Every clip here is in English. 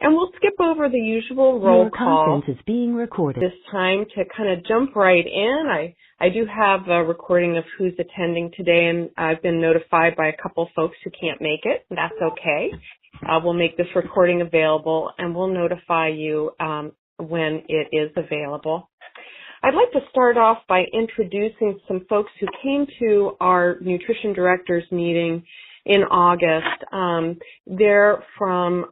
And we'll skip over the usual roll call. Your conference is being recorded. This time to kind of jump right in. I do have a recording of who's attending today, and I've been notified by a couple folks who can't make it. That's okay. We'll make this recording available, and we'll notify you when it is available. I'd like to start off by introducing some folks who came to our Nutrition Directors meeting in August. They're from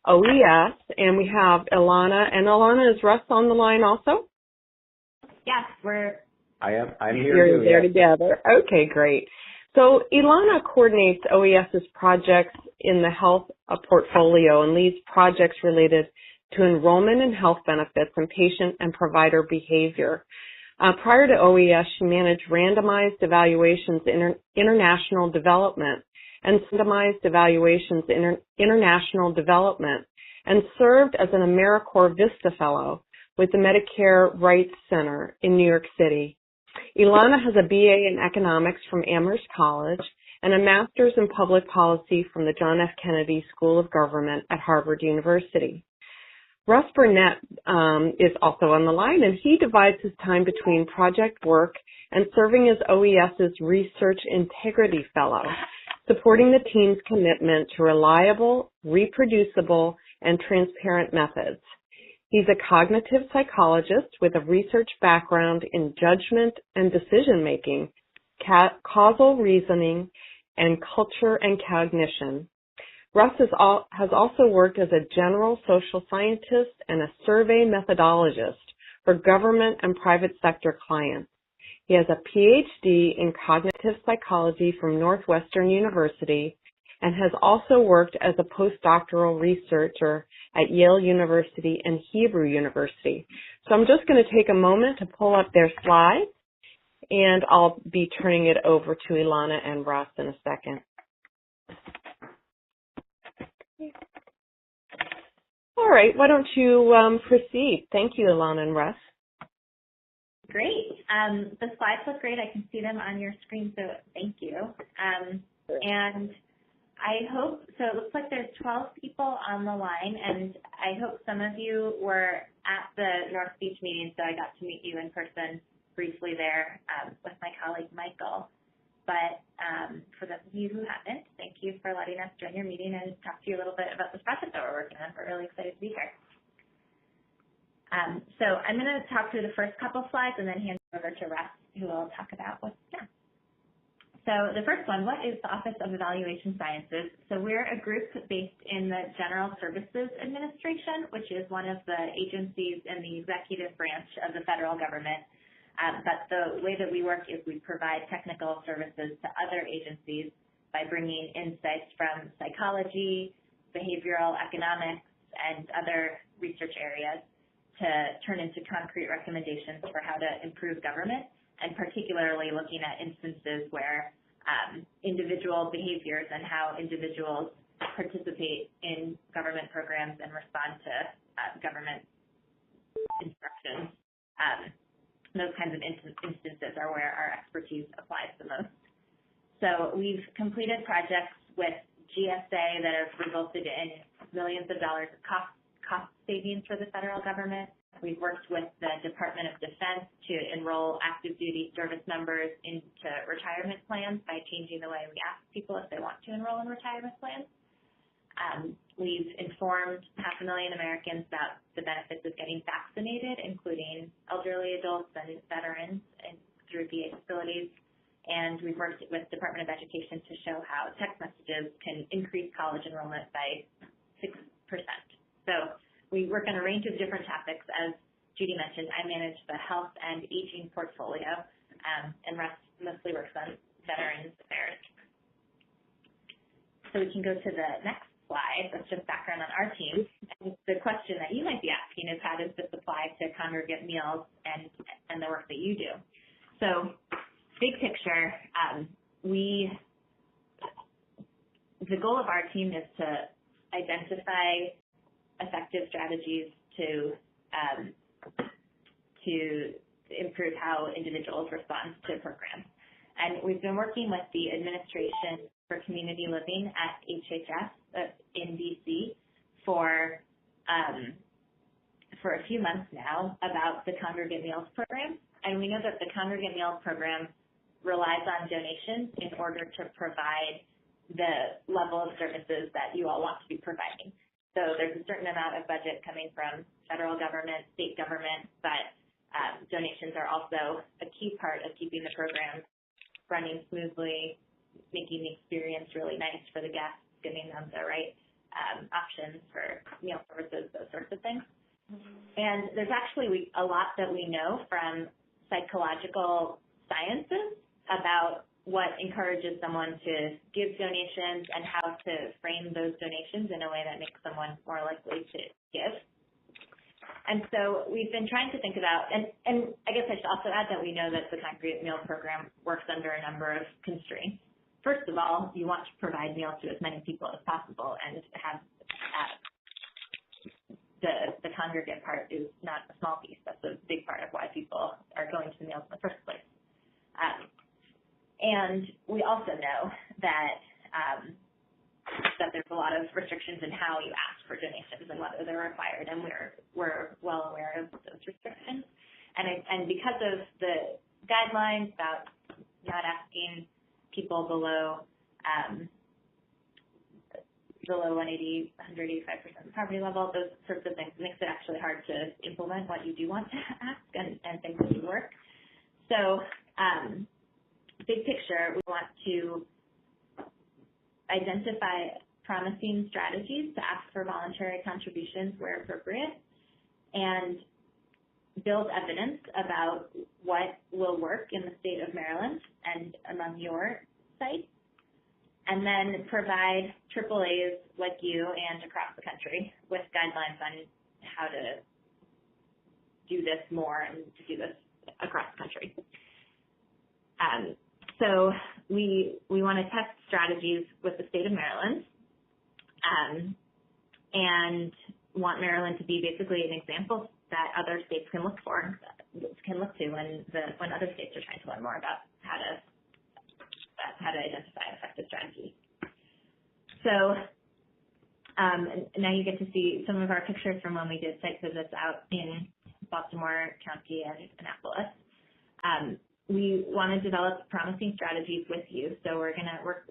OES, and we have Ilana. And Ilana, is Russ on the line also? Yes, I'm here. You're there together. Okay, great. So Ilana coordinates OES's projects in the health portfolio and leads projects related to enrollment and health benefits and patient and provider behavior. Prior to OES, she managed randomized evaluations international development and randomized evaluations international development, and served as an AmeriCorps Vista Fellow with the Medicare Rights Center in New York City. Ilana has a BA in economics from Amherst College and a master's in public policy from the John F. Kennedy School of Government at Harvard University. Russ Burnett is also on the line, and he divides his time between project work and serving as OES's Research Integrity Fellow, supporting the team's commitment to reliable, reproducible, and transparent methods. He's a cognitive psychologist with a research background in judgment and decision-making, causal reasoning, and culture and cognition. Russ has also worked as a general social scientist and a survey methodologist for government and private sector clients. He has a PhD in cognitive psychology from Northwestern University and has also worked as a postdoctoral researcher at Yale University and Hebrew University. So I'm just going to take a moment to pull up their slides, and I'll be turning it over to Ilana and Russ in a second. All right, why don't you proceed? Thank you, Ilana and Russ. Great. The slides look great. I can see them on your screen, so thank you. And I hope, so it looks like there's 12 people on the line, and I hope some of you were at the North Beach meeting, so I got to meet you in person briefly there with my colleague Michael. But for those of you who haven't, thank you for letting us join your meeting and talk to you a little bit about this project that we're working on. We're really excited to be here. So I'm going to talk through the first couple slides and then hand it over to Russ, who will talk about what's next. So the first one, what is the Office of Evaluation Sciences? So we're a group based in the General Services Administration, which is one of the agencies in the executive branch of the federal government. But the way that we work is we provide technical services to other agencies by bringing insights from psychology, behavioral economics, and other research areas to turn into concrete recommendations for how to improve government, and particularly looking at instances where individual behaviors and how individuals participate in government programs and respond to government instructions. Those kinds of instances are where our expertise applies the most. So we've completed projects with GSA that have resulted in millions of dollars of cost savings for the federal government. We've worked with the Department of Defense to enroll active duty service members into retirement plans by changing the way we ask people if they want to enroll in retirement plans. We've informed 500,000 Americans about the benefits of getting vaccinated, including elderly adults and veterans through VA facilities. And we've worked with Department of Education to show how text messages can increase college enrollment by 6%. So we work on a range of different topics. As Judy mentioned, I manage the health and aging portfolio, and Russ mostly works on veterans affairs. So we can go to the next slide. That's just background on our team. And the question that you might be asking is, how does this apply to congregate meals and the work that you do? So big picture, the goal of our team is to identify effective strategies to improve how individuals respond to programs. And we've been working with the Administration for Community Living at HHS in DC for a few months now about the Congregate Meals Program, and we know that the Congregate Meals Program relies on donations in order to provide the level of services that you all want to be providing. So there's a certain amount of budget coming from federal government, state government, but donations are also a key part of keeping the program running smoothly, making the experience really nice for the guests, giving them the right options for meal services, those sorts of things. And there's actually a lot that we know from psychological sciences about what encourages someone to give donations and how to frame those donations in a way that makes someone more likely to give. And so we've been trying to think about, and I guess I should also add that we know that the Congregate Meal Program works under a number of constraints. First of all, you want to provide meals to as many people as possible, and have the congregate part is not a small piece. That's a big part of why people are going to the meals in the first place. And we also know that that there's a lot of restrictions in how you ask for donations and whether they're required, and we're well aware of those restrictions. And because of the guidelines about not asking people below 185% of the poverty level, those sorts of things, makes it actually hard to implement what you do want to ask and things that do work. So big picture, we want to identify promising strategies to ask for voluntary contributions where appropriate, and build evidence about what will work in the state of Maryland and among your sites, and then provide AAAs like you and across the country with guidelines on how to do this more and to do this across the country. So we want to test strategies with the state of Maryland, and want Maryland to be basically an example that other states can look to when other states are trying to learn more about how to identify effective strategies. So now you get to see some of our pictures from when we did site visits out in Baltimore County and Annapolis. We want to develop promising strategies with you. So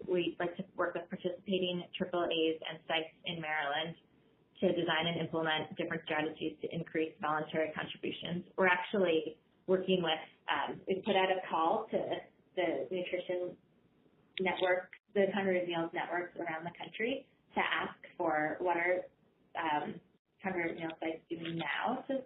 we'd like to work with participating AAAs and sites in Maryland to design and implement different strategies to increase voluntary contributions. We're actually working with, we put out a call to the nutrition network, the Congregate Meals networks around the country to ask for what are Congregate Meal sites doing now to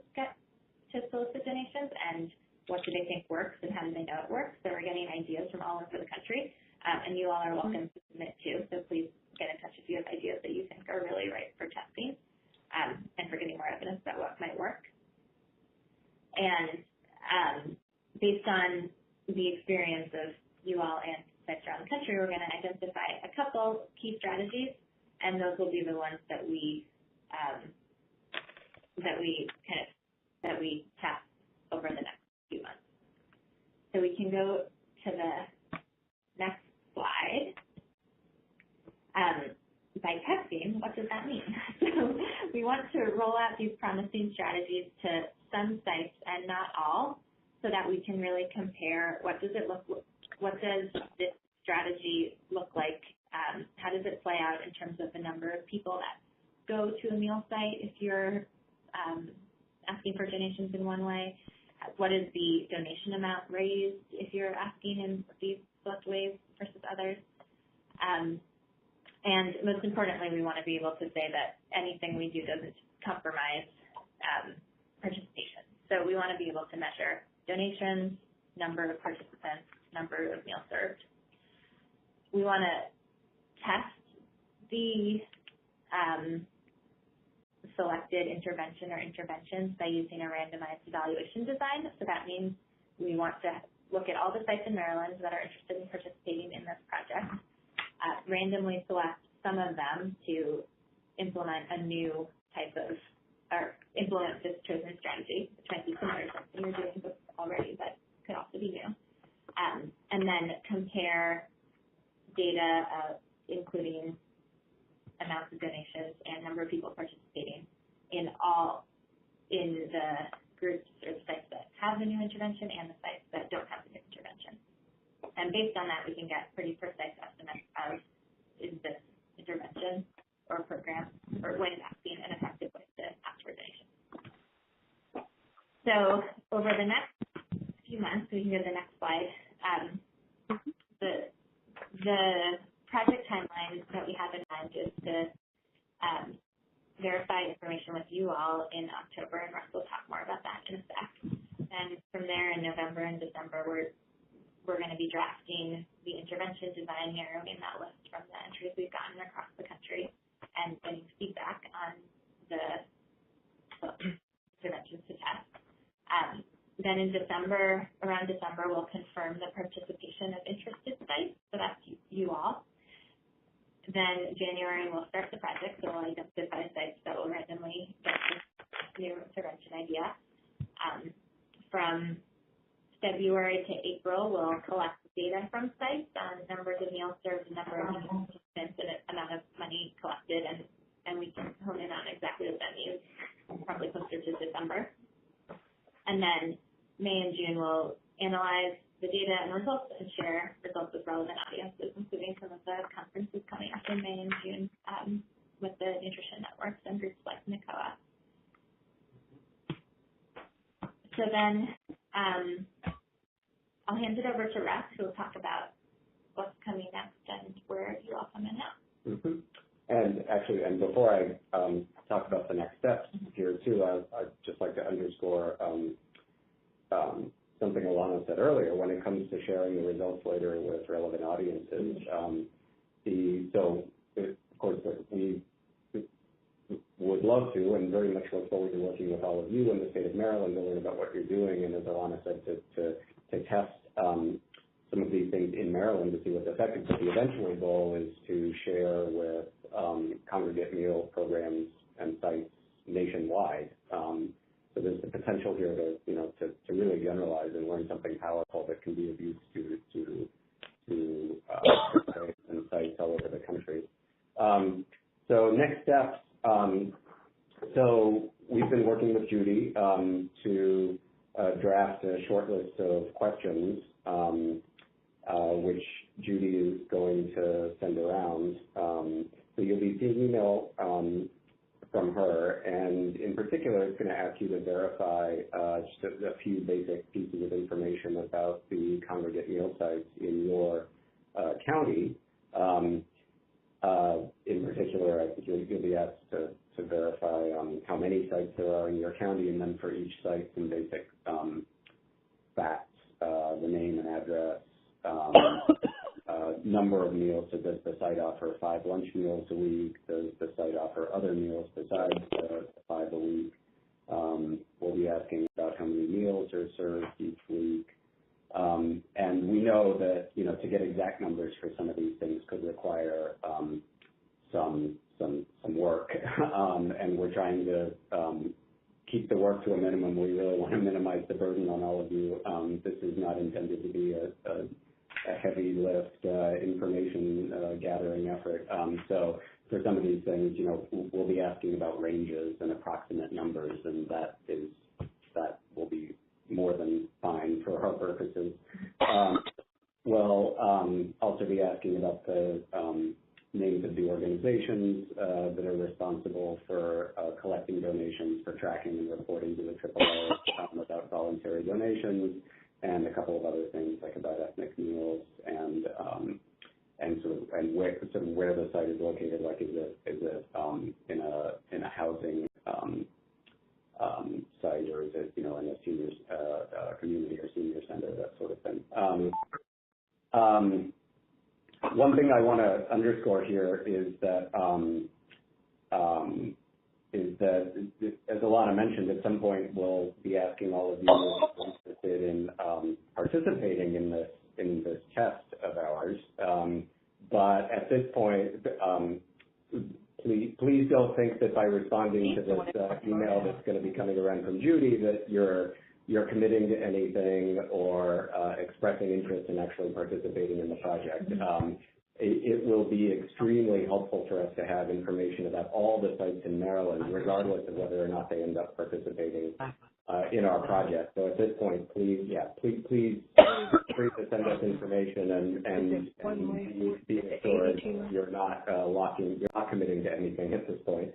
solicit donations, and what do they think works and how do they know it works. So we're getting ideas from all over the country, and you all are welcome to submit too. So please get in touch if you have ideas that you think are really right for testing and for getting more evidence about what might work. And based on the experience of you all and sites around the country, we're going to identify a couple key strategies, and those will be the ones that we test over the next few months. So we can go to the next slide. By testing, what does that mean? So we want to roll out these promising strategies to some sites and not all, so that we can really compare what does this strategy look like? How does it play out in terms of the number of people that go to a meal site if you're asking for donations in one way? What is the donation amount raised if you're asking in these select ways versus others? And most importantly, we want to be able to say that anything we do doesn't compromise participation. So we want to be able to measure donations, number of participants, number of meals served. We want to test the selected intervention or interventions by using a randomized evaluation design. So that means we want to look at all the sites in Maryland that are interested in participating in this project, randomly select some of them to implement a new type of, or implement this chosen strategy, which might be similar to something you're doing already, but could also be new. And then compare data, including amounts of donations and number of people participating in the groups or the sites that have the new intervention and the sites that don't have the new intervention. And based on that, we can get pretty precise estimates of is this intervention or program or way of acting an effective way to ask for donations. So over the next few months, we can go to the next slide. The project timeline that we have in mind is to verify information with you all in October, and Russ will talk more about that in a sec. And from there, in November and December, we're going to be drafting the intervention design, narrowing that list from the entries we've gotten across the country, and getting feedback on the interventions to test. Then in December, around December, we'll confirm the participation of interested sites, so that's you all. Then January, we'll start the project, so we'll identify sites that will randomly get this new intervention idea. From February to April, we'll collect data from sites on numbers of meals served, number of participants, and amount of money collected, and we can hone in on exactly the venues, probably closer to December. And then May and June, we'll analyze the data and results and share results with relevant audiences, including some of the conferences coming up in May and June with the nutrition networks and groups like NCOA. So then I'll hand it over to Russ, who will talk about what's coming next and where you all come in now. Mm-hmm. And actually, and before I talk about the next steps here too, I'd just like to underscore something Alana said earlier when it comes to sharing the results later with relevant audiences. Of course, we would love to and very much look forward to working with all of you in the state of Maryland to learn about what you're doing, and as Alana said, to test some of these things in Maryland to see what's effective. But the eventual goal is to share with congregate meal programs and sites nationwide. So there's the potential here to really generalize and learn something powerful that can be of use to and sites all over the country. So next steps. So we've been working with Judy to draft a short list of questions, which Judy is going to send around. So you'll be seeing email from her, and in particular, it's going to ask you to verify just a few basic pieces of information about the congregate meal sites in your county. In particular, I think you'll be asked to verify how many sites there are in your county, and then for each site, some basic facts, the name and address, number of meals. So does the site offer 5 lunch meals a week? Does the site offer other meals besides the 5 a week? We'll be asking about how many meals are served each week. And we know that, to get exact numbers for some of these things could require some work. And we're trying to keep the work to a minimum. We really want to minimize the burden on all of you. This is not intended to be a heavy lift information gathering effort. So for some of these things, we'll be asking about ranges and approximate numbers, and that will be more than fine for our purposes. We'll also be asking about the names of the organizations that are responsible for collecting donations, for tracking and reporting to the AAA about voluntary donations, and a couple of other things like about ethnic meals and where the site is located, like is it in a housing site, or is it in a senior community or senior center, that sort of thing. One thing I want to underscore here is that as Alana mentioned, at some point we'll be asking all of you who are interested in participating in this test of ours. But at this point, please don't think that by responding to this email that's going to be coming around from Judy that you're committing to anything or expressing interest in actually participating in the project. it will be extremely helpful for us to have information about all the sites in Maryland, regardless of whether or not they end up participating in our project. So at this point, please free to send us information and be assured you're not committing to anything at this point.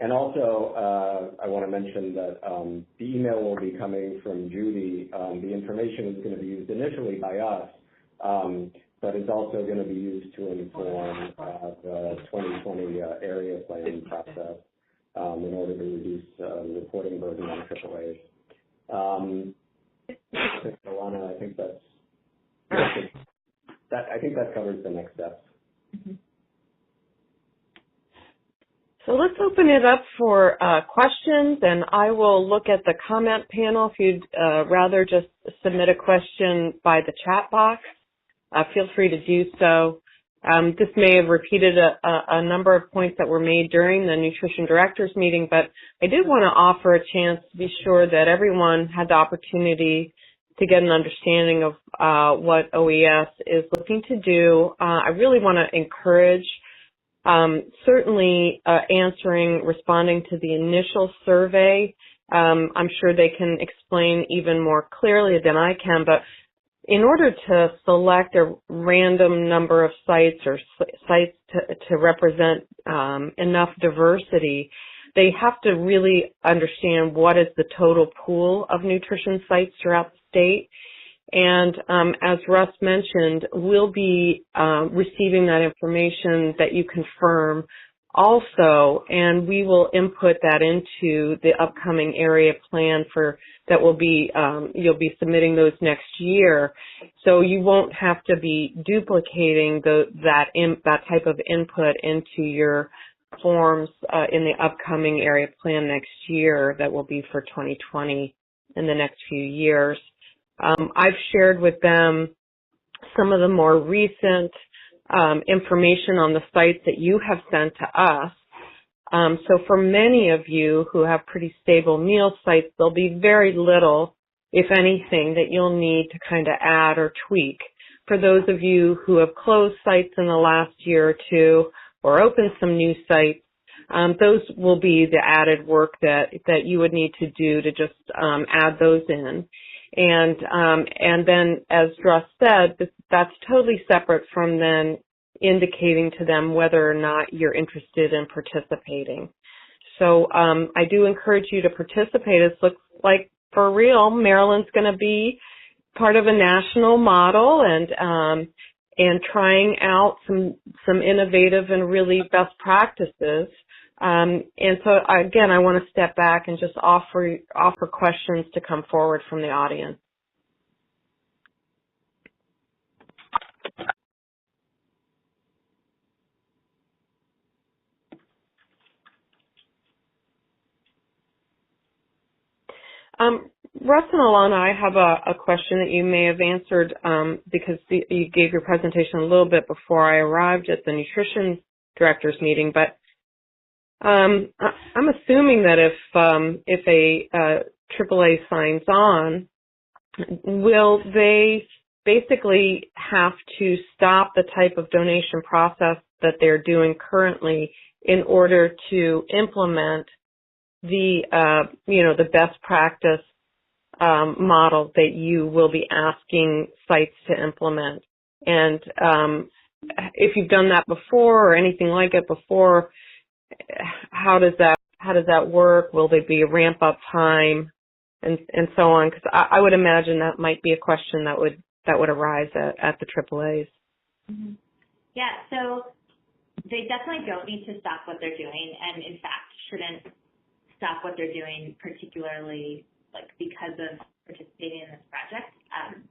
And also, I want to mention that the email will be coming from Judy. The information is going to be used initially by us, but it's also going to be used to inform the 2020 area plan process in order to reduce the reporting burden on AAAs. Alana, I think that covers the next steps. Mm-hmm. So let's open it up for questions, and I will look at the comment panel. If you'd rather just submit a question by the chat box, feel free to do so. This may have repeated a number of points that were made during the Nutrition Directors meeting, but I did want to offer a chance to be sure that everyone had the opportunity to get an understanding of what OES is looking to do. I really want to encourage certainly responding to the initial survey. I'm sure they can explain even more clearly than I can, but in order to select a random number of sites or sites to represent enough diversity, they have to really understand what is the total pool of nutrition sites throughout the state. And as Russ mentioned, we'll be receiving that information that you confirm also, and we will input that into the upcoming area plan that will be you'll be submitting those next year. So you won't have to be duplicating that type of input into your forms in the upcoming area plan next year that will be for 2020 in the next few years. I've shared with them some of the more recent information on the sites that you have sent to us. So for many of you who have pretty stable meal sites, there'll be very little, if anything, that you'll need to kind of add or tweak. For those of you who have closed sites in the last year or two or opened some new sites, those will be the added work that you would need to do to just add those in. And then, as Russ said, that's totally separate from then indicating to them whether or not you're interested in participating. So I do encourage you to participate. It looks like, for real, Maryland's going to be part of a national model and trying out some innovative and really best practices. And so, again, I want to step back and just offer questions to come forward from the audience. Russ and Alana, I have a question that you may have answered because you gave your presentation a little bit before I arrived at the Nutrition Directors meeting, but I'm assuming that if a AAA signs on, will they basically have to stop the type of donation process that they're doing currently in order to implement the best practice model that you will be asking sites to implement? And if you've done that before or anything like it before, how does that work? Will there be a ramp up time and so on? Because I would imagine that might be a question that would arise at the AAAs. Mm-hmm. Yeah, so they definitely don't need to stop what they're doing, and in fact shouldn't stop what they're doing, particularly because of participating in this project.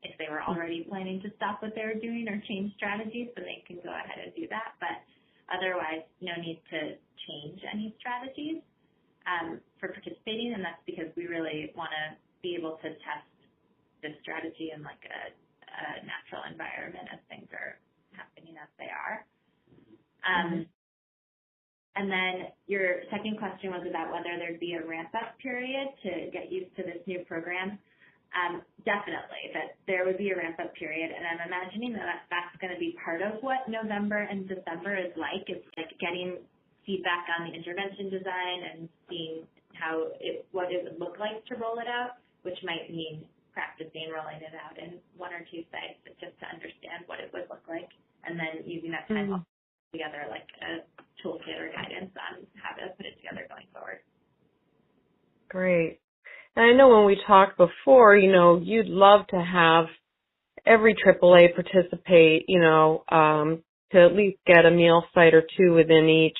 If they were already planning to stop what they were doing or change strategies, then they can go ahead and do that. But otherwise, no need to change any strategies for participating, and that's because we really want to be able to test this strategy in a natural environment as things are happening as they are. And then your second question was about whether there'd be a ramp-up period to get used to this new program. definitely that there would be a ramp-up period, and I'm imagining that that's going to be part of what November and December is like. It's like getting feedback on the intervention design and seeing what it would look like to roll it out, which might mean practicing rolling it out in one or two sites just to understand what it would look like, and then using that time together like a toolkit or guidance on how to put it together going forward. Great. And I know when we talked before, you'd love to have every AAA participate, to at least get a meal site or two within each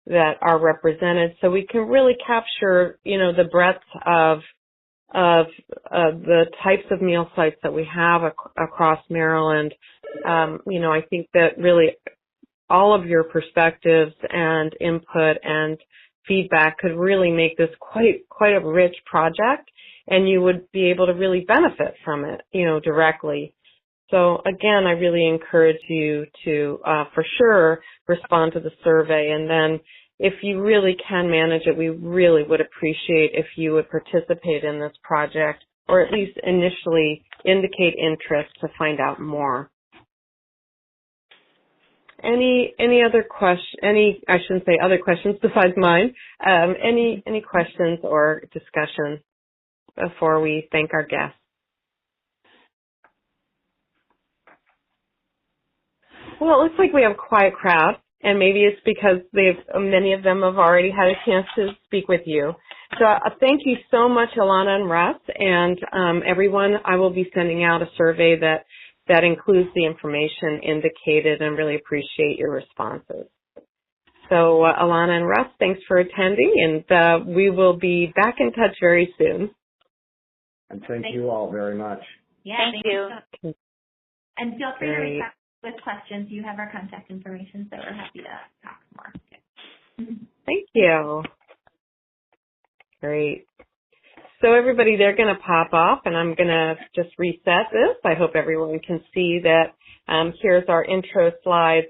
that are represented, so we can really capture, the breadth of the types of meal sites that we have across Maryland. I think that really all of your perspectives and input and feedback could really make this quite a rich project, and you would be able to really benefit from it, directly. So again, I really encourage you to, for sure, respond to the survey, and then if you really can manage it, we really would appreciate if you would participate in this project, or at least initially indicate interest to find out more. Any other I shouldn't say other questions besides mine. Any questions or discussion before we thank our guests? Well, it looks like we have a quiet crowd, and maybe it's because many of them have already had a chance to speak with you. So thank you so much, Ilana and Russ, and everyone. I will be sending out a survey that includes the information indicated, and really appreciate your responses. So Ilana and Russ, thanks for attending, and we will be back in touch very soon. And thank you all very much. Yeah, thank you. And feel free to reach out with questions. You have our contact information, so we're happy to talk more. Thank you. Great. So everybody, they're going to pop off, and I'm going to just reset this. I hope everyone can see that. Here's our intro slides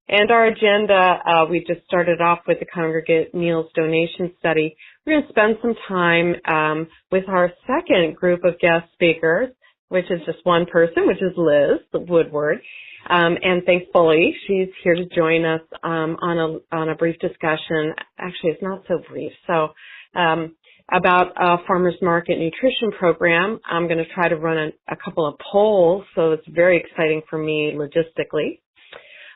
and our agenda. We just started off with the Congregate Meals Donation Study. We're going to spend some time with our second group of guest speakers, which is just one person, which is Liz Woodward. And thankfully, she's here to join us on a brief discussion. Actually, it's not so brief. So about a farmers market nutrition program. I'm going to try to run a couple of polls, so it's very exciting for me logistically.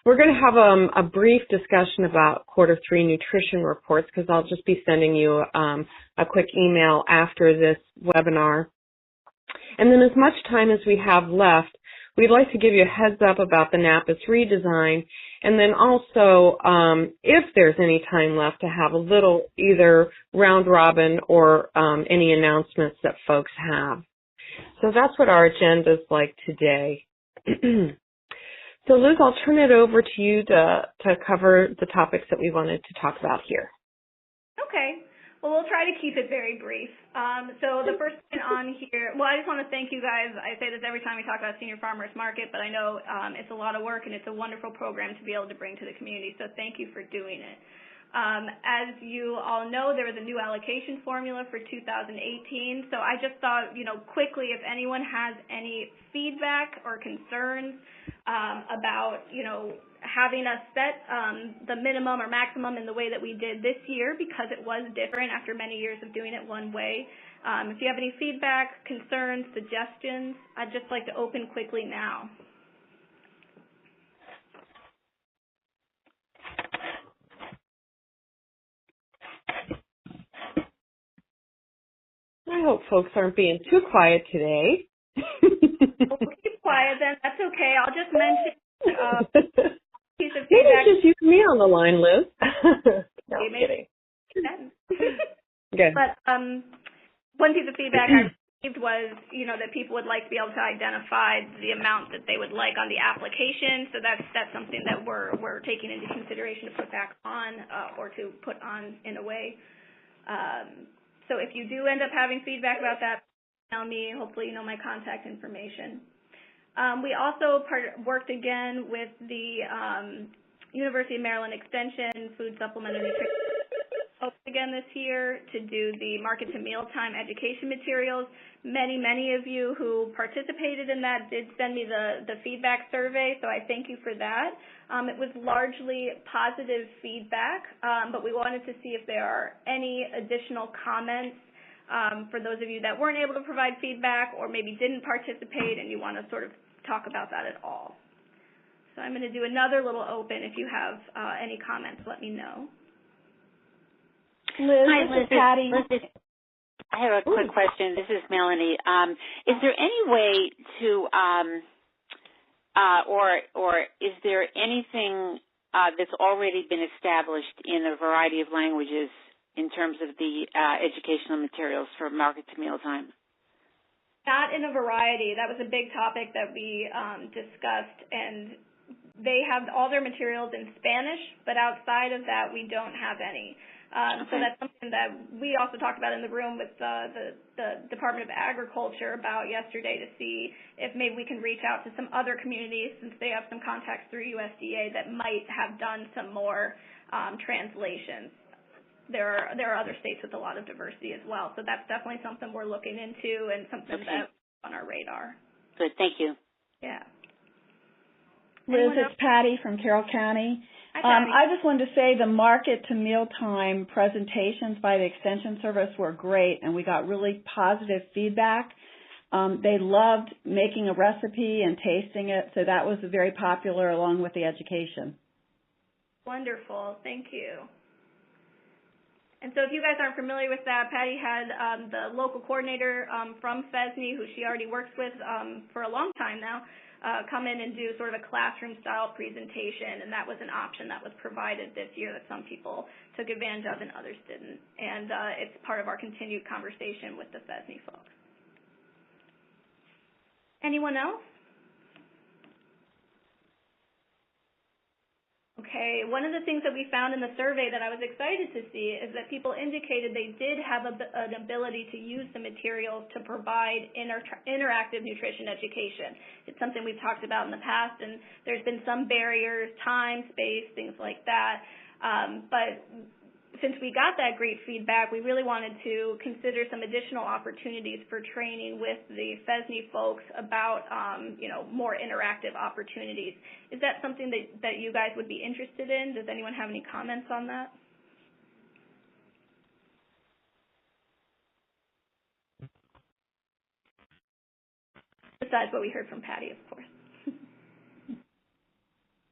We're going to have a brief discussion about Q3 nutrition reports, because I'll just be sending you a quick email after this webinar. And then as much time as we have left, we'd like to give you a heads up about the NAPAS redesign, and then also, if there's any time left, to have a little either round robin or any announcements that folks have. So that's what our agenda is like today. So Liz, I'll turn it over to you to cover the topics that we wanted to talk about here. Okay. Well, we'll try to keep it very brief. So the first thing on here, I just want to thank you guys. I say this every time we talk about Senior Farmers Market, but I know it's a lot of work, and it's a wonderful program to be able to bring to the community, so thank you for doing it. As you all know, there was a new allocation formula for 2018, so I just thought, quickly, if anyone has any feedback or concerns about, having us set the minimum or maximum in the way that we did this year, because it was different after many years of doing it one way. If you have any feedback, concerns, suggestions, I'd just like to open quickly now. I hope folks aren't being too quiet today. We'll keep quiet then. That's okay. I'll just mention piece of Maybe feedback. just use me on the line, Liz. No, I'm kidding. Okay. But one piece of feedback I received was, that people would like to be able to identify the amount that they would like on the application. So that's something that we're taking into consideration to put back on or to put on in a way. So if you do end up having feedback about that, email me. Hopefully you know my contact information. We also worked again with the University of Maryland Extension Food Supplement and Nutrition again this year to do the market to mealtime education materials. Many of you who participated in that did send me the feedback survey, so I thank you for that. It was largely positive feedback, but we wanted to see if there are any additional comments for those of you that weren't able to provide feedback or maybe didn't participate and you want to sort of talk about that at all. So I'm going to do another little open. If you have any comments, let me know. Liz, Hi, this is Patty. I have a quick question. This is Melanie. Is there any way to, or is there anything that's already been established in a variety of languages in terms of the educational materials for market to mealtime? Not in a variety. That was a big topic that we discussed, and they have all their materials in Spanish, but outside of that, we don't have any. So that's something that we also talked about in the room with the Department of Agriculture about yesterday to see if maybe we can reach out to some other communities since they have some contacts through USDA that might have done some more translations. There are other states with a lot of diversity as well, so that's definitely something we're looking into and something that's on our radar. Good, thank you. Yeah. Liz, it's Patty from Carroll County. Hi, Patty. I just wanted to say the market to mealtime presentations by the Extension Service were great, and we got really positive feedback. They loved making a recipe and tasting it, so that was very popular along with the education. Wonderful. Thank you. And so if you guys aren't familiar with that, Patty had the local coordinator from FESNI, who she already works with for a long time now, come in and do sort of a classroom-style presentation, and that was an option that was provided this year that some people took advantage of and others didn't. And it's part of our continued conversation with the FESNI folks. Anyone else? Okay, one of the things that we found in the survey that I was excited to see is that people indicated they did have an ability to use the materials to provide interactive nutrition education. It's something we've talked about in the past, and there's been some barriers, time, space, things like that. But since we got that great feedback, we really wanted to consider some additional opportunities for training with the FESNI folks about, more interactive opportunities. Is that something that you guys would be interested in? Does anyone have any comments on that? Besides what we heard from Patty, of course.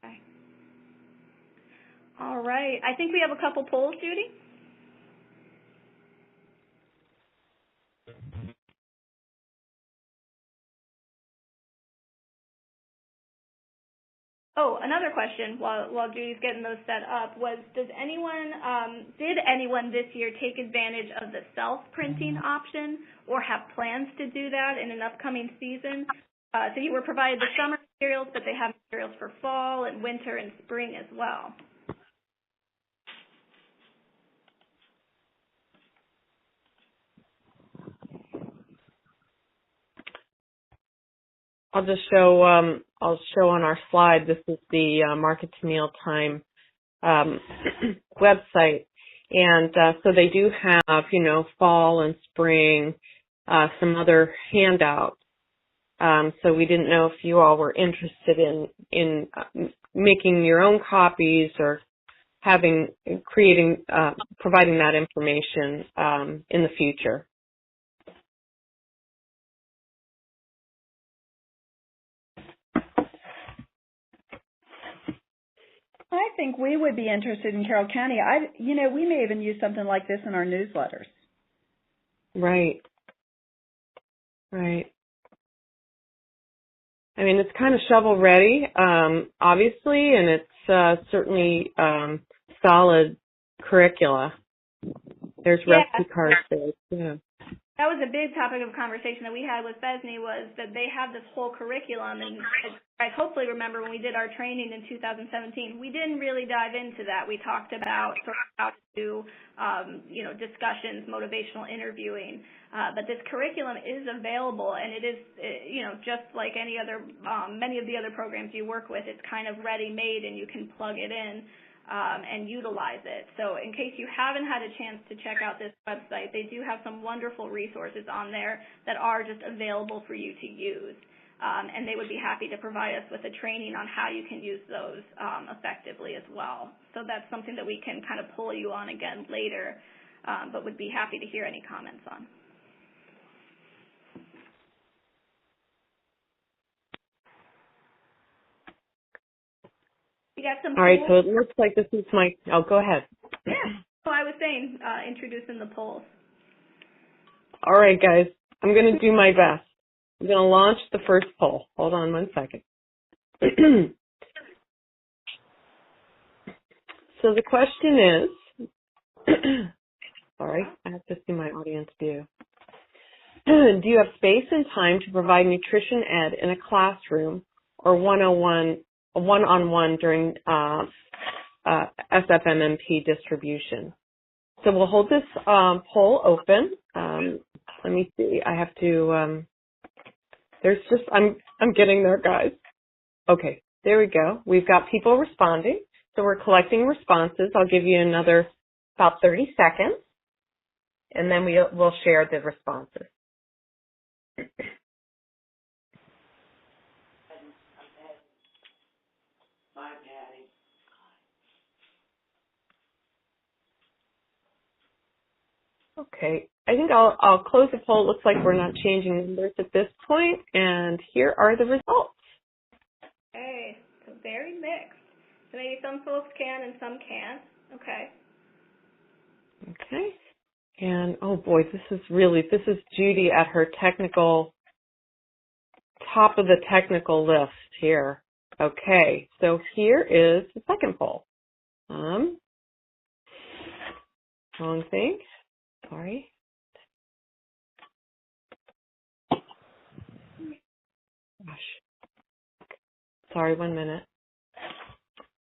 Okay. All right. I think we have a couple polls, Judy. Oh, another question while Judy's getting those set up was, did anyone this year take advantage of the self-printing option or have plans to do that in an upcoming season? So you were provided the summer materials, but they have materials for fall and winter and spring as well. I'll show on our slide. This is the Market to Mealtime website, and so they do have, fall and spring, some other handouts. So we didn't know if you all were interested in making your own copies or providing that information in the future. I think we would be interested in Carroll County. We may even use something like this in our newsletters. Right. I mean, it's kind of shovel ready, obviously, and it's certainly solid curricula. There's recipe cards there, too. That was a big topic of conversation that we had with FESNI, was that they have this whole curriculum, and I hopefully remember when we did our training in 2017, we didn't really dive into that. We talked about sort of how to do, discussions, motivational interviewing, but this curriculum is available, and it is, just like any other, many of the other programs you work with, it's kind of ready-made, and you can plug it in. and utilize it. So in case you haven't had a chance to check out this website, they do have some wonderful resources on there that are just available for you to use. And they would be happy to provide us with a training on how you can use those effectively as well. So that's something that we can kind of pull you on again later, but would be happy to hear any comments on. You got some. All right, so it looks like this is oh, go ahead. Yeah, so I was saying, introducing the polls. All right, guys, I'm going to do my best. I'm going to launch the first poll. Hold on one second. So the question is, sorry, I have to see my audience view. Do you have space and time to provide nutrition ed in a classroom or one-on-one during SFMMP distribution? So we'll hold this poll open. Let me see. I have to. I'm getting there, guys. Okay, there we go. We've got people responding, so we're collecting responses. I'll give you another about 30 seconds, and then we'll share the responses. Okay, I think I'll close the poll. It looks like we're not changing numbers at this point, and here are the results. Okay, so very mixed. So maybe some folks can and some can't. Okay. Okay, and oh boy, this is Judy at her top of the technical list here. Okay, so here is the second poll. Wrong thing. Sorry. Gosh. Sorry, 1 minute.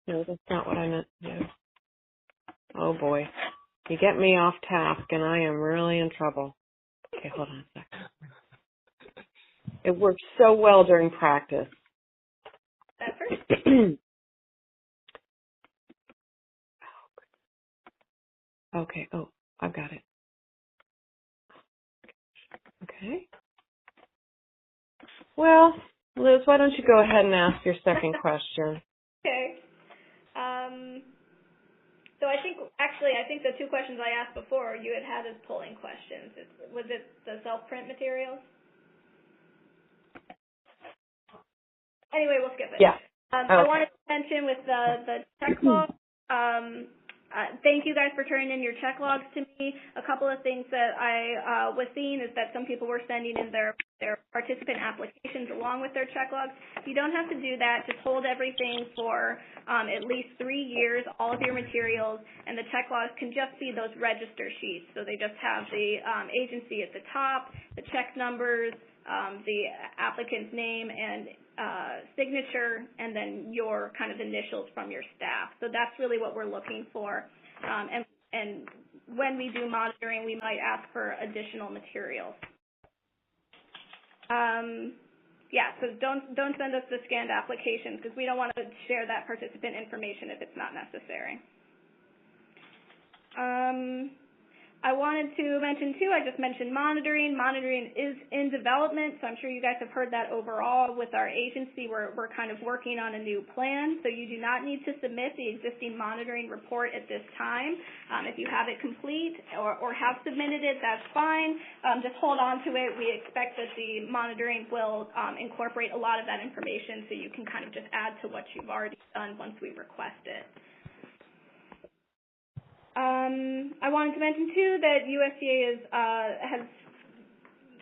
No, that's not what I meant to do. Oh boy. You get me off task and I am really in trouble. Okay, hold on a second. It works so well during practice. That first. Okay, oh, I've got it. Okay. Well, Liz, why don't you go ahead and ask your second question? Okay. So I think the two questions I asked before you had as polling questions. Was it the self-print materials? Anyway, we'll skip it. Yeah. Okay. I wanted to mention with the check log, thank you guys for turning in your check logs to me. A couple of things that I was seeing is that some people were sending in their participant applications along with their check logs. You don't have to do that. Just hold everything for at least 3 years, all of your materials, and the check logs can just be those register sheets. So they just have the agency at the top, the check numbers, the applicant's name and signature, and then your kind of initials from your staff. So that's really what we're looking for. And when we do monitoring, we might ask for additional materials. Yeah, so don't send us the scanned applications because we don't want to share that participant information if it's not necessary. I wanted to mention, too, I just mentioned monitoring. Monitoring is in development, so I'm sure you guys have heard that overall. With our agency, we're kind of working on a new plan, so you do not need to submit the existing monitoring report at this time. If you have it complete or have submitted it, that's fine. Just hold on to it. We expect that the monitoring will incorporate a lot of that information, so you can kind of just add to what you've already done once we request it. I wanted to mention, too, that USDA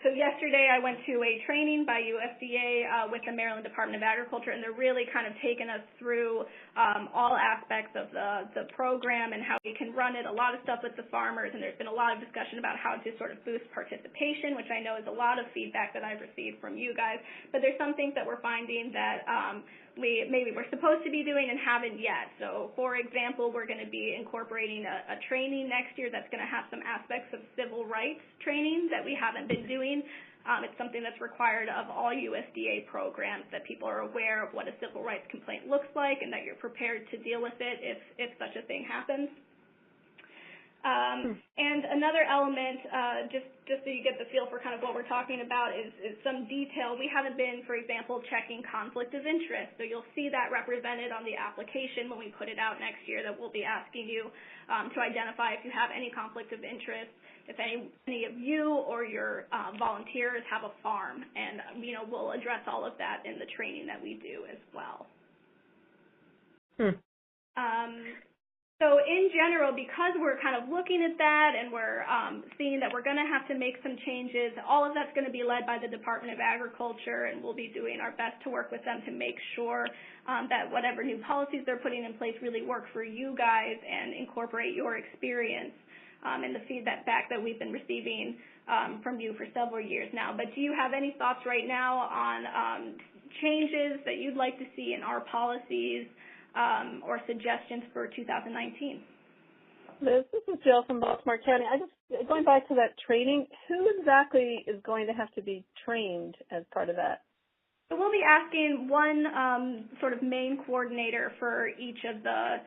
so yesterday I went to a training by USDA with the Maryland Department of Agriculture, and they're really kind of taking us through all aspects of the program and how we can run it, a lot of stuff with the farmers, and there's been a lot of discussion about how to sort of boost participation, which I know is a lot of feedback that I've received from you guys. But there's some things that we're finding that we're supposed to be doing and haven't yet. So, for example, we're going to be incorporating a training next year that's going to have some aspects of civil rights training that we haven't been doing. It's something that's required of all USDA programs, that people are aware of what a civil rights complaint looks like and that you're prepared to deal with it if such a thing happens. And another element, just so you get the feel for kind of what we're talking about, is some detail. We haven't been, for example, checking conflict of interest. So you'll see that represented on the application when we put it out next year, that we'll be asking you to identify if you have any conflict of interest, if any of you or your volunteers have a farm. And, we'll address all of that in the training that we do as well. So in general, because we're kind of looking at that and we're seeing that we're going to have to make some changes, all of that's going to be led by the Department of Agriculture, and we'll be doing our best to work with them to make sure that whatever new policies they're putting in place really work for you guys and incorporate your experience and the feedback that we've been receiving from you for several years now. But do you have any thoughts right now on changes that you'd like to see in our policies or suggestions for 2019? Liz, this is Jill from Baltimore County. Going back to that training, who exactly is going to have to be trained as part of that? So we'll be asking one sort of main coordinator for each of the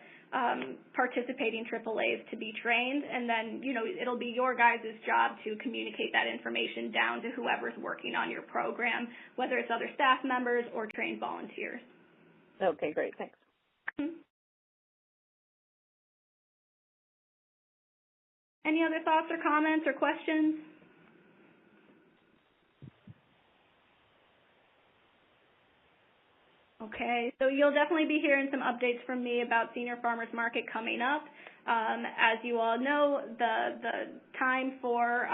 participating AAAs to be trained, and then, it'll be your guys' job to communicate that information down to whoever's working on your program, whether it's other staff members or trained volunteers. Okay, great. Thanks. Any other thoughts or comments or questions? Okay, so you'll definitely be hearing some updates from me about Senior Farmers Market coming up. As you all know, the time for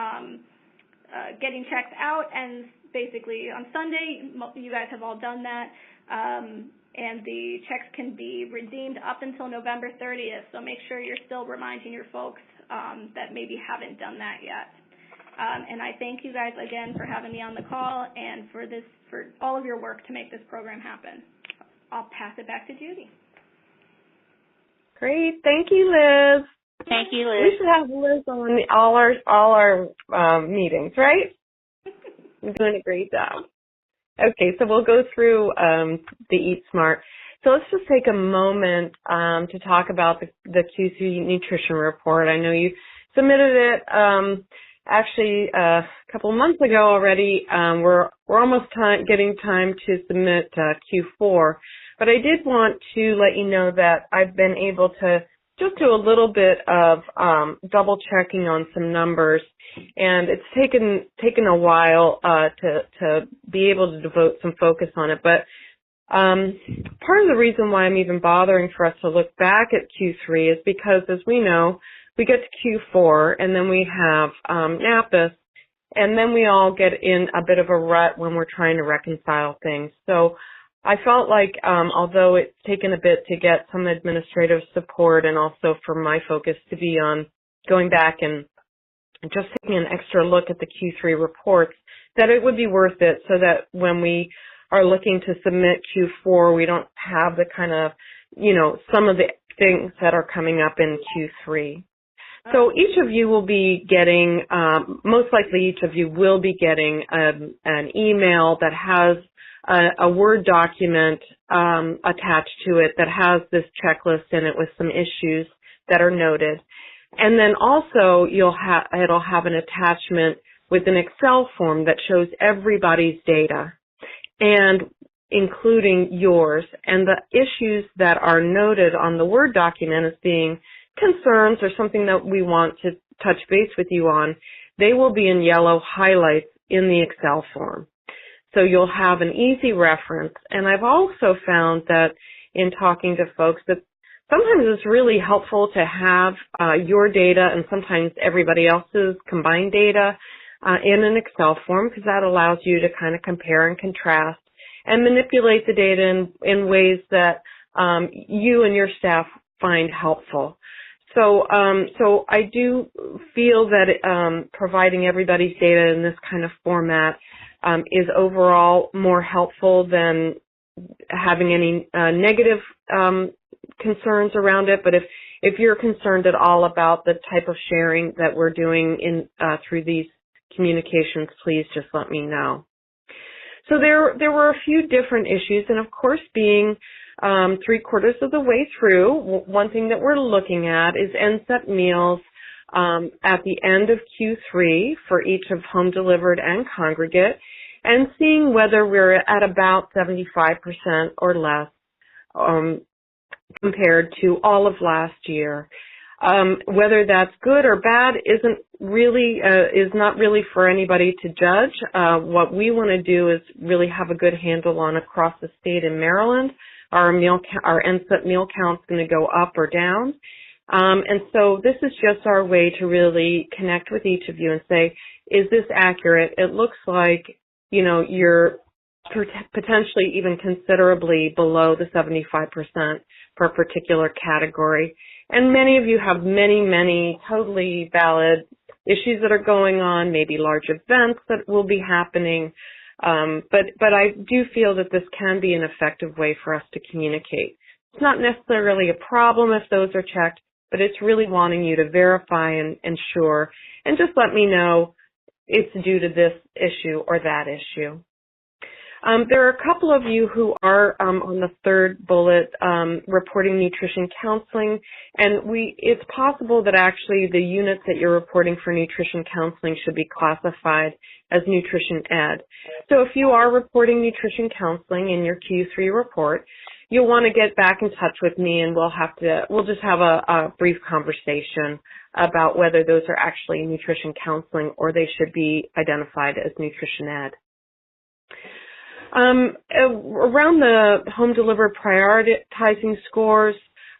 getting checks out ends basically on Sunday. You guys have all done that. And the checks can be redeemed up until November 30th, so make sure you're still reminding your folks that maybe haven't done that yet. And I thank you guys again for having me on the call and for all of your work to make this program happen. I'll pass it back to Judy. Great. Thank you, Liz. Thank you, Liz. We should have Liz on all our meetings, right? You're doing a great job. Okay, so we'll go through the Eat Smart. So let's just take a moment to talk about the Q3 nutrition report. I know you submitted it actually a couple of months ago already. We're almost getting time to submit Q4, but I did want to let you know that I've been able to just do a little bit of double checking on some numbers, and it's taken a while to be able to devote some focus on it. But part of the reason why I'm even bothering for us to look back at Q3 is because, as we know, we get to Q4 and then we have NAPIS, and then we all get in a bit of a rut when we're trying to reconcile things. So I felt like although it's taken a bit to get some administrative support and also for my focus to be on going back and just taking an extra look at the Q3 reports, that it would be worth it so that when we are looking to submit Q4, we don't have the kind of, some of the things that are coming up in Q3. So each of you will be getting, most likely each of you will be getting an email that has a Word document attached to it that has this checklist in it with some issues that are noted. And then also it'll have an attachment with an Excel form that shows everybody's data, and including yours. And the issues that are noted on the Word document as being concerns or something that we want to touch base with you on, they will be in yellow highlights in the Excel form. So you'll have an easy reference. And I've also found that in talking to folks that sometimes it's really helpful to have your data and sometimes everybody else's combined data in an Excel form, because that allows you to kind of compare and contrast and manipulate the data in ways that you and your staff find helpful. So I do feel that providing everybody's data in this kind of format is overall more helpful than having any negative concerns around it, but if you're concerned at all about the type of sharing that we're doing in through these communications, please just let me know. So there were a few different issues, and of course, being 3/4 of the way through, one thing that we're looking at is NSEP meals at the end of Q3 for each of home delivered and congregate, and seeing whether we're at about 75% or less compared to all of last year. Whether that's good or bad is not really for anybody to judge. What we want to do is really have a good handle on across the state in Maryland. Our NSEP meal count is going to go up or down. And so this is just our way to really connect with each of you and say, is this accurate? It looks like, you're potentially even considerably below the 75% for a particular category. And many of you have many totally valid issues that are going on, maybe large events that will be happening. But I do feel that this can be an effective way for us to communicate. It's not necessarily a problem if those are checked, but it's really wanting you to verify and ensure, and just let me know it's due to this issue or that issue. There are a couple of you who are on the third bullet reporting nutrition counseling, and it's possible that actually the units that you're reporting for nutrition counseling should be classified as nutrition ed. So if you are reporting nutrition counseling in your Q3 report, you'll want to get back in touch with me, and we'll just have a brief conversation about whether those are actually nutrition counseling or they should be identified as nutrition ed. Around the home delivered prioritizing scores,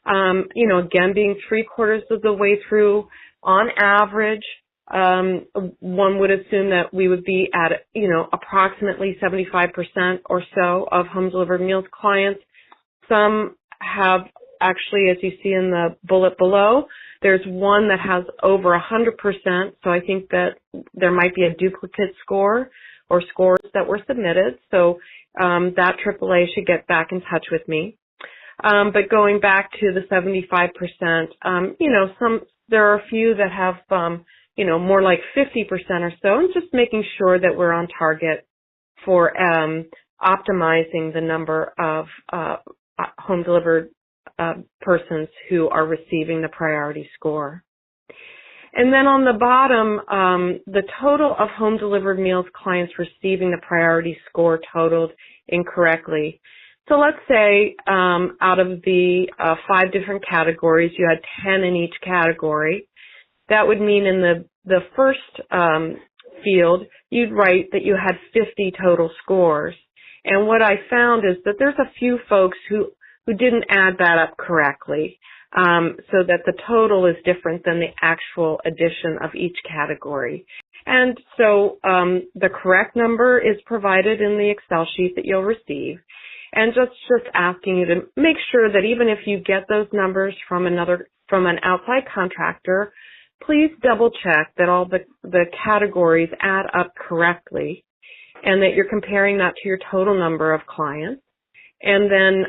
again, being 3/4 of the way through, on average, one would assume that we would be at, approximately 75% or so of home delivered meals clients. Some have actually, as you see in the bullet below, there's one that has over 100%, so I think that there might be a duplicate score or scores that were submitted, so that AAA should get back in touch with me. But going back to the 75%, there are a few that have, more like 50% or so, and just making sure that we're on target for optimizing the number of home delivered persons who are receiving the priority score. And then on the bottom, the total of home delivered meals clients receiving the priority score totaled incorrectly. So let's say out of the 5 different categories, you had 10 in each category. That would mean in the first field, you'd write that you had 50 total scores. And what I found is that there's a few folks who didn't add that up correctly. So that the total is different than the actual addition of each category. And so the correct number is provided in the Excel sheet that you'll receive. And just asking you to make sure that even if you get those numbers from an outside contractor, please double check that all the categories add up correctly and that you're comparing that to your total number of clients. And then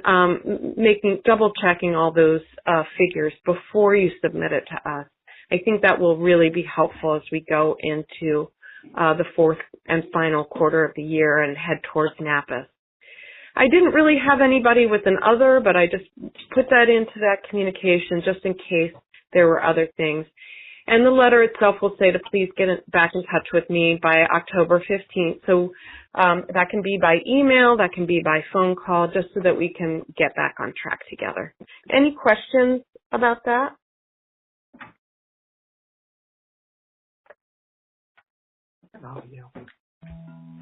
double checking all those figures before you submit it to us. I think that will really be helpful as we go into the fourth and final quarter of the year and head towards NAPAS. I didn't really have anybody with an other, but I just put that into that communication just in case there were other things. And the letter itself will say to please get back in touch with me by October 15th. So that can be by email, that can be by phone call, just so that we can get back on track together. Any questions about that?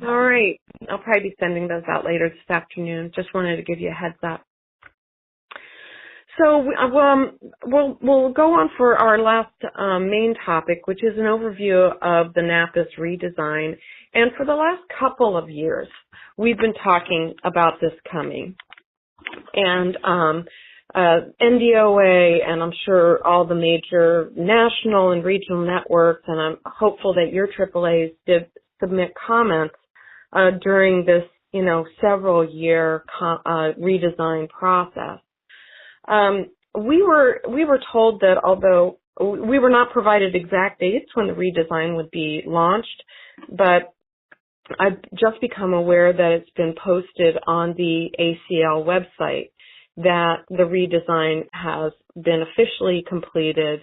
All right. I'll probably be sending those out later this afternoon. Just wanted to give you a heads up. So we'll go on for our last main topic, which is an overview of the NAPAS redesign. And for the last couple of years, we've been talking about this coming. And MDOA, and I'm sure all the major national and regional networks, and I'm hopeful that your AAAs did submit comments during this several year redesign process. We were told that although we were not provided exact dates when the redesign would be launched, but I've just become aware that it's been posted on the ACL website that the redesign has been officially completed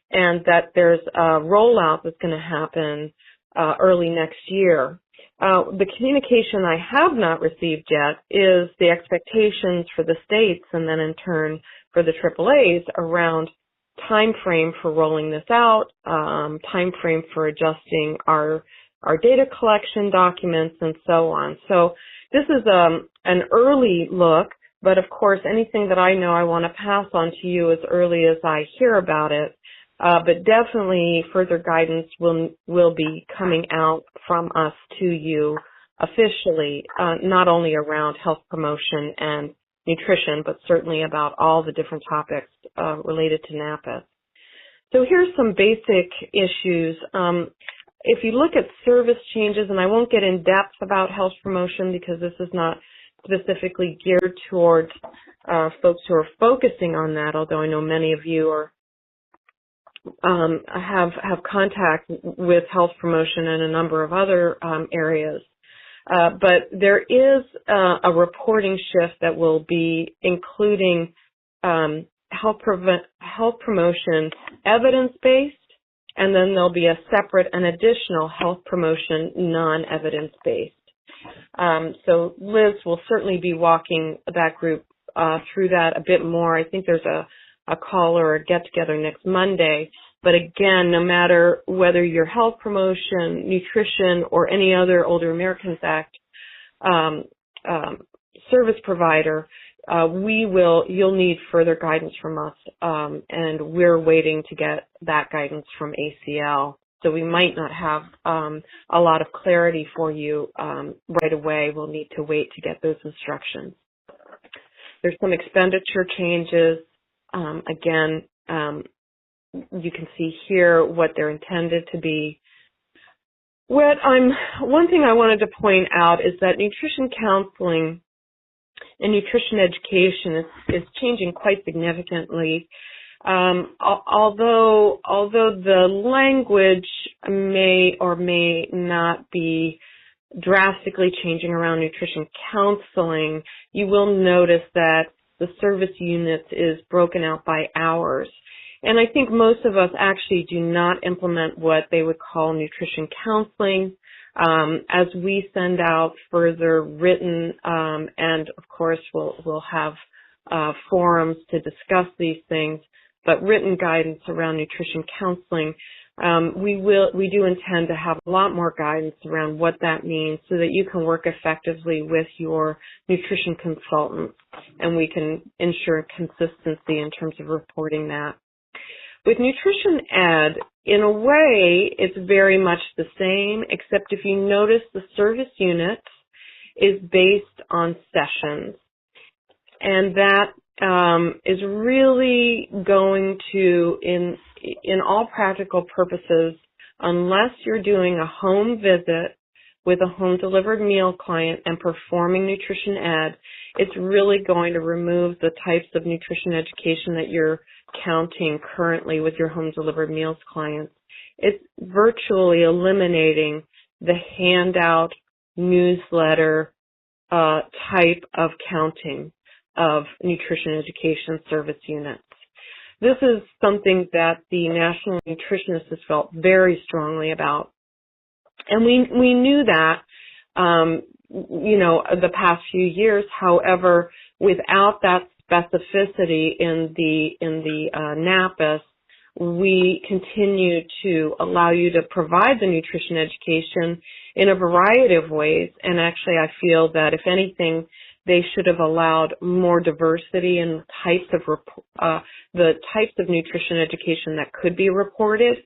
and that there's a rollout that's going to happen early next year. The communication I have not received yet is the expectations for the states and then in turn for the AAAs around time frame for rolling this out, time frame for adjusting our data collection documents and so on. So this is an early look, but of course anything that I know I want to pass on to you as early as I hear about it. But definitely further guidance will be coming out from us to you officially, not only around health promotion and nutrition, but certainly about all the different topics related to NAPAS. So here's some basic issues. If you look at service changes, and I won't get in depth about health promotion because this is not specifically geared towards folks who are focusing on that, although I know many of you are have contact with health promotion and a number of other areas. But there is a reporting shift that will be including health promotion evidence-based, and then there'll be a separate and additional health promotion non-evidence-based. So Liz will certainly be walking that group through that a bit more. I think there's a call or a get-together next Monday. But again, no matter whether you're health promotion, nutrition, or any other Older Americans Act service provider, you'll need further guidance from us, and we're waiting to get that guidance from ACL. So we might not have a lot of clarity for you right away. We'll need to wait to get those instructions. There's some expenditure changes. Again, you can see here what they're intended to be. One thing I wanted to point out is that nutrition counseling and nutrition education is changing quite significantly. Although the language may or may not be drastically changing around nutrition counseling, you will notice that the service units is broken out by hours. And I think most of us actually do not implement what they would call nutrition counseling. As we send out further written, and of course we'll have forums to discuss these things, but written guidance around nutrition counseling, we do intend to have a lot more guidance around what that means so that you can work effectively with your nutrition consultant and we can ensure consistency in terms of reporting that. With nutrition ed, in a way, it's very much the same, except if you notice the service unit is based on sessions. And that is really going to, in all practical purposes, unless you're doing a home visit with a home-delivered meal client and performing nutrition ed, it's really going to remove the types of nutrition education that you're counting currently with your home-delivered meals clients. It's virtually eliminating the handout, newsletter type of counting of nutrition education service units. This is something that the National Nutritionists has felt very strongly about. And we knew that, the past few years. However, without that specificity in the NAPAS, we continue to allow you to provide the nutrition education in a variety of ways. And actually, I feel that if anything, they should have allowed more diversity in the types of nutrition education that could be reported.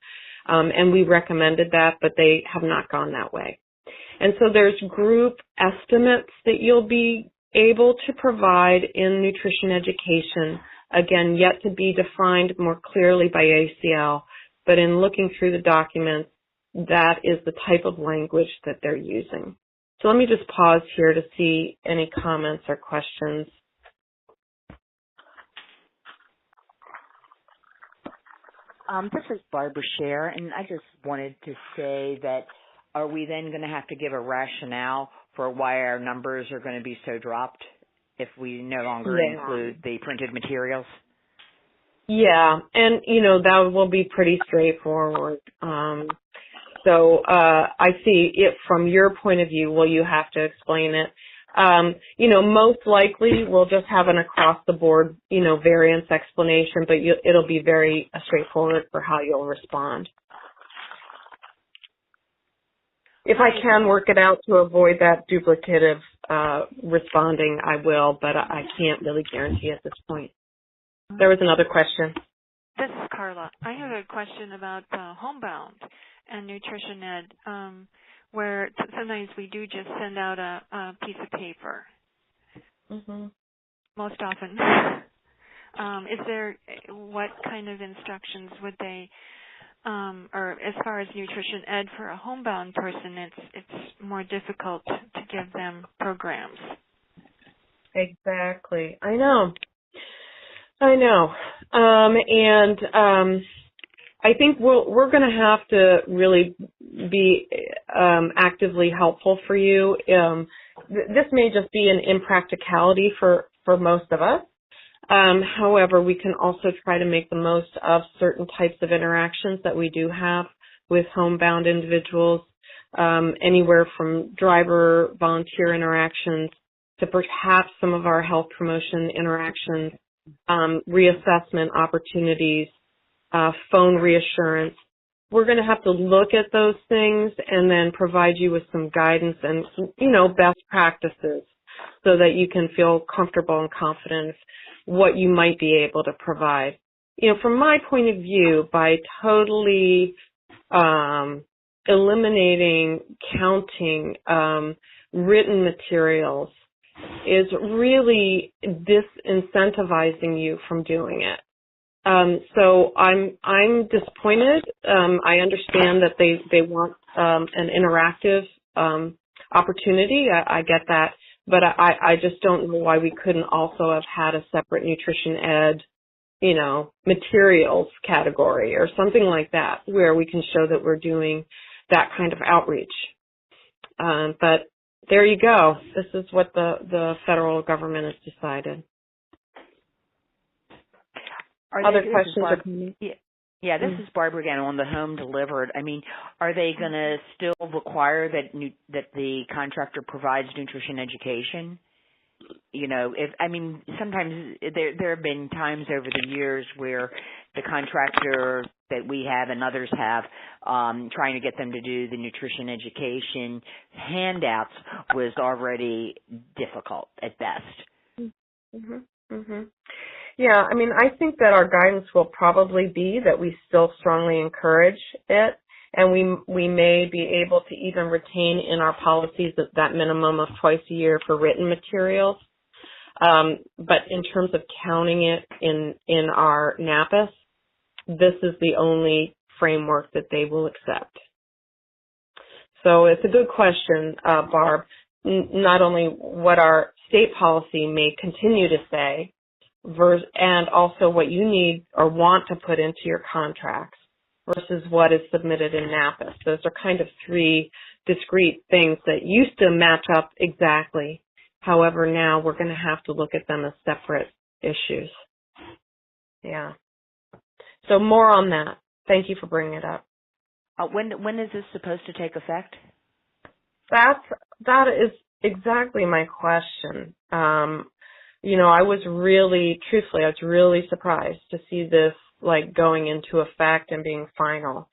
And we recommended that, but they have not gone that way. And so there's group estimates that you'll be able to provide in nutrition education, again, yet to be defined more clearly by ACL, but in looking through the documents, that is the type of language that they're using. So let me just pause here to see any comments or questions. This is Barbara Scher, and I just wanted to say that are we then going to have to give a rationale for why our numbers are going to be so dropped if we no longer include the printed materials? Yeah, and, that will be pretty straightforward. So I see it from your point of view. Will you have to explain it? Most likely we'll just have an across-the-board, variance explanation, but it'll be very straightforward for how you'll respond. If I can work it out to avoid that duplicative responding, I will, but I can't really guarantee at this point. There was another question. This is Carla. I have a question about homebound and nutrition ed, where sometimes we do just send out a piece of paper. Mm-hmm. Most often. What kind of instructions would they, or as far as nutrition ed for a homebound person, it's more difficult to give them programs. Exactly. I know. I think we're going to have to really be actively helpful for you. This may just be an impracticality for most of us. However, we can also try to make the most of certain types of interactions that we do have with homebound individuals, anywhere from driver volunteer interactions to perhaps some of our health promotion interactions, reassessment opportunities, phone reassurance. We're going to have to look at those things and then provide you with some guidance and, best practices so that you can feel comfortable and confident what you might be able to provide. From my point of view, by totally eliminating counting written materials is really disincentivizing you from doing it. So I'm disappointed. I understand that they want an interactive opportunity. I get that, but I just don't know why we couldn't also have had a separate nutrition ed, materials category or something like that, where we can show that we're doing that kind of outreach. But there you go. This is what the federal government has decided. Other questions or comments? Yeah, this is Barbara again on the home delivered. I mean, are they going to still require that the contractor provides nutrition education? Sometimes there have been times over the years where the contractor that we have and others have trying to get them to do the nutrition education handouts was already difficult at best. Mm-hmm. Mm-hmm. Yeah, I think that our guidance will probably be that we still strongly encourage it, and we may be able to even retain in our policies that minimum of twice a year for written materials. But in terms of counting it in our NAPIS, this is the only framework that they will accept. So it's a good question, Barb, not only what our state policy may continue to say, and also what you need or want to put into your contracts versus what is submitted in NAPIS. Those are kind of three discrete things that used to match up exactly. However, now we're going to have to look at them as separate issues. Yeah. So more on that. Thank you for bringing it up. When is this supposed to take effect? That is exactly my question. I was really surprised to see this going into effect and being final.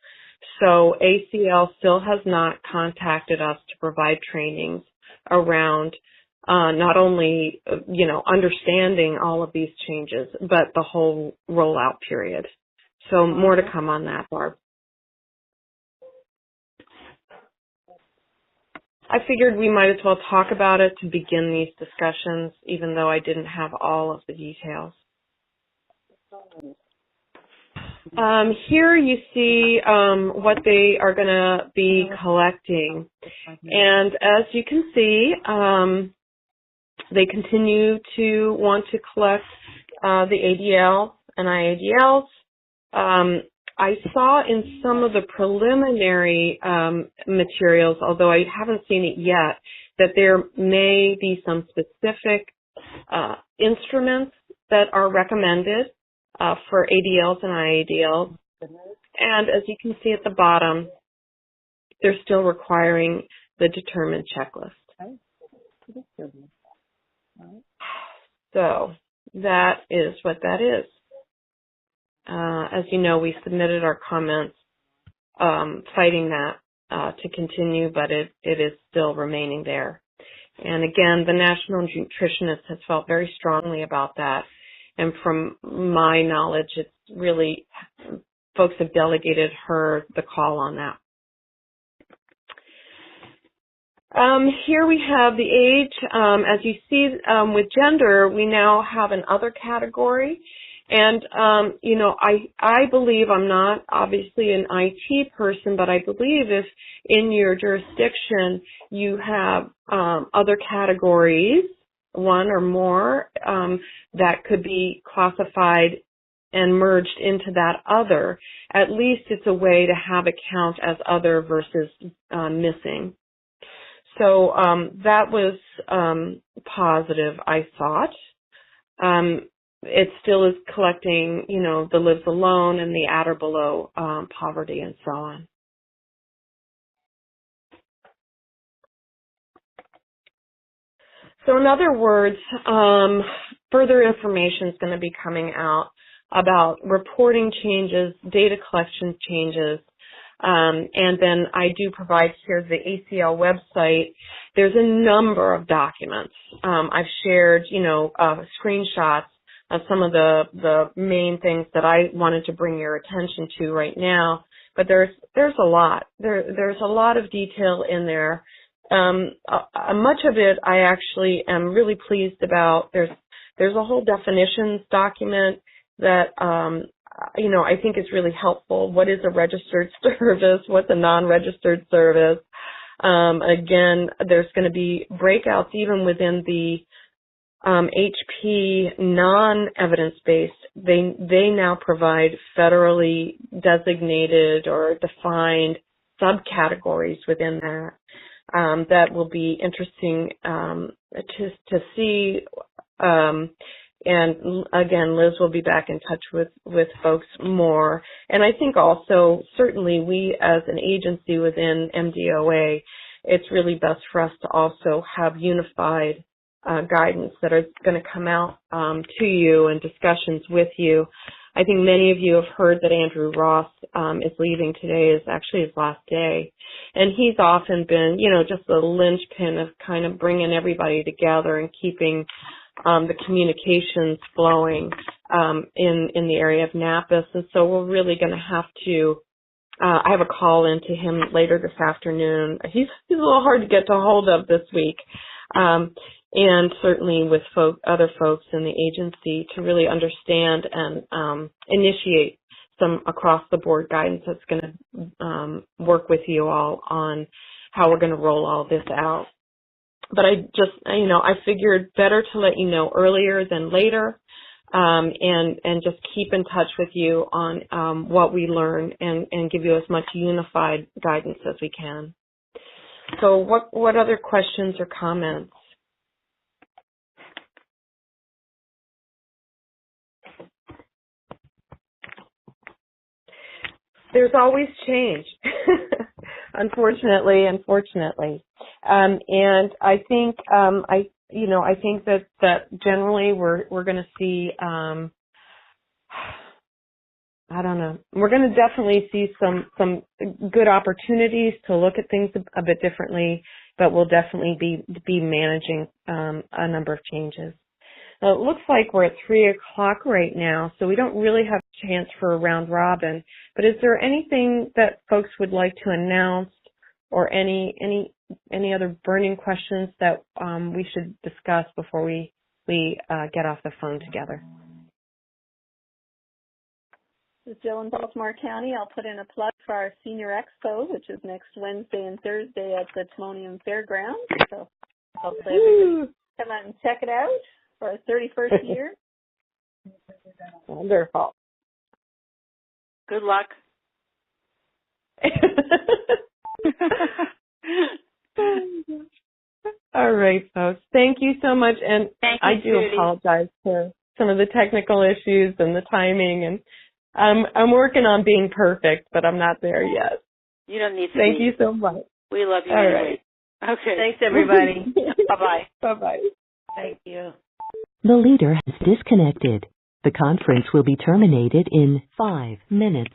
So ACL still has not contacted us to provide trainings around not only, understanding all of these changes, but the whole rollout period. So more to come on that, Barb. I figured we might as well talk about it to begin these discussions, even though I didn't have all of the details. Here you see what they are going to be collecting. And as you can see, they continue to want to collect the ADLs and IADLs. I saw in some of the preliminary materials, although I haven't seen it yet, that there may be some specific instruments that are recommended for ADLs and IADLs. And as you can see at the bottom, they're still requiring the determined checklist. So that is what that is. As you know, we submitted our comments citing that to continue, but it is still remaining there. And again, the National Nutritionist has felt very strongly about that. And from my knowledge, it's really, folks have delegated her the call on that. Here we have the age. As you see with gender, we now have an other category. And, you know, I believe, I'm not obviously an IT person, but I believe if in your jurisdiction you have other categories, one or more, that could be classified and merged into that other, at least it's a way to have it count as other versus missing. So that was positive, I thought. It still is collecting, you know, the lives alone and the at or below poverty and so on. So in other words, further information is going to be coming out about reporting changes, data collection changes, and then I do provide here the ACL website. There's a number of documents. I've shared, you know, screenshots of some of the main things that I wanted to bring your attention to right now. But there's a lot. There's a lot of detail in there. Much of it I actually am really pleased about. There's a whole definitions document that you know, I think is really helpful. What is a registered service? What's a non-registered service? Again, there's going to be breakouts even within the HP non-evidence-based. They now provide federally designated or defined subcategories within that. That will be interesting to see. And again, Liz will be back in touch with folks more. And I think also, certainly we as an agency within MDOA, it's really best for us to also have unified guidance that are going to come out to you and discussions with you. I think many of you have heard that Andrew Ross is leaving today. Is actually his last day. And he's often been, you know, just the linchpin of kind of bringing everybody together and keeping the communications flowing in the area of NAPIS. And so we're really going to have to, I have a call into him later this afternoon. He's a little hard to get a hold of this week. And certainly with other folks in the agency to really understand and initiate some across-the-board guidance that's going to work with you all on how we're going to roll all this out. But I just, you know, I figured better to let you know earlier than later, and just keep in touch with you on what we learn and give you as much unified guidance as we can. So what other questions or comments? There's always change, unfortunately. And I think, I think that generally we're going to see, I don't know, we're going to definitely see some good opportunities to look at things a bit differently, but we'll definitely be managing a number of changes. Now, it looks like we're at 3 o'clock right now, so we don't really have a chance for a round robin. But is there anything that folks would like to announce, or any other burning questions that we should discuss before we get off the phone together? This is Jill in Baltimore County. I'll put in a plug for our Senior Expo, which is next Wednesday and Thursday at the Timonium Fairgrounds. So hopefully everybody come out and check it out for our 31st year. Wonderful. Good luck. All right, folks. Thank you so much. And I do apologize for some of the technical issues and the timing. And I'm working on being perfect, but I'm not there yet. You don't need to Thank be. you so much. We love you All anyway. right. Okay. Thanks, everybody. Bye-bye. Bye-bye. Thank you. The leader has disconnected. The conference will be terminated in 5 minutes.